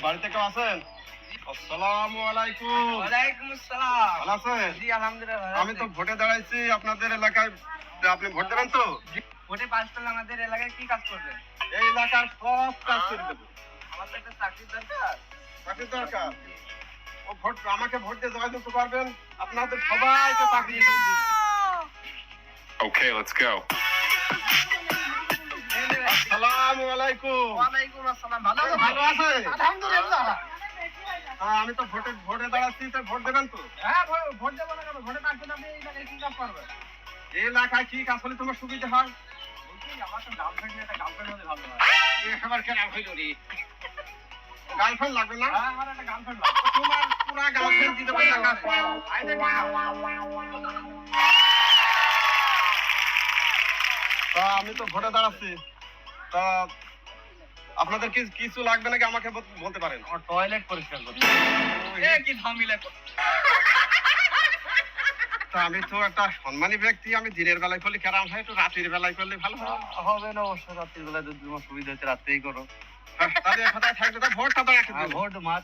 বাড়িতে কেউ আছেন? আসসালামু আলাইকুম। ওয়ালাইকুম আসসালাম। ভালো আছেন? জি আলহামদুলিল্লাহ। আমি তো ভোটে দাঁড়াইছি আপনাদের এলাকায়। আপনি ভোট দেবেন তো? ভোটে পাস করলে আমাদের এলাকায় কি কাজ করবেন? এই এলাকার সব কাজ করে দেবো। আমার তো একটা চাকরির দরকার। চাকরির দরকার। ও ভোট আমাকে ভোট দিয়ে জয়যুক্ত করবেন। আপনাদের সবাইকে চাকরি দিয়ে দেবো। Okay, let's go. আসসালামু আলাইকুম। ওয়ালাইকুম আসসালাম। ভালো আছো? ভালো আছে? আলহামদুলিল্লাহ। আমি তো ভোটে দাঁড়াচ্ছি, তো ভোট দেবেন তো? হ্যাঁ ভোট দেবো না কেন? ভোটে পাস করলে আপনি এই এলাকায় কি কাজ করবেন? এই এলাকায় কি কাজ হলে তোমার সুবিধা হয়? বলছি আমার তো গার্লফ্রেন্ড একটা গার্লফ্রেন্ড হলে ভালো হয়। আমার কেন হইল রে? গার্লফ্রেন্ড লাগবে না? হ্যাঁ আমার একটা গার্লফ্রেন্ড লাগবে। তোমার পুরা গার্লফ্রেন্ড দিতে পারি না। আইতে কি না? তা আমি তো ভোটে দাঁড়াচ্ছি। তা আপনাদের কিছু লাগবে নাকি আমাকে বলতে পারেন। আমার টয়লেট পরিষ্কার করতে। এ কি ঝামেলা করতে? তা আমি তো একটা সম্মানী ব্যক্তি, আমি দিনের বেলায় করলে কেরাম হয়, একটু রাতের বেলায় করলে ভালো হয়। হবে না অবশ্য রাত্রির বেলায় যদি তোমার সুবিধা হচ্ছে রাত্রেই করো। তাহলে কথায় থাকবে, তা ভোটটা তো রাখি ভোট মাত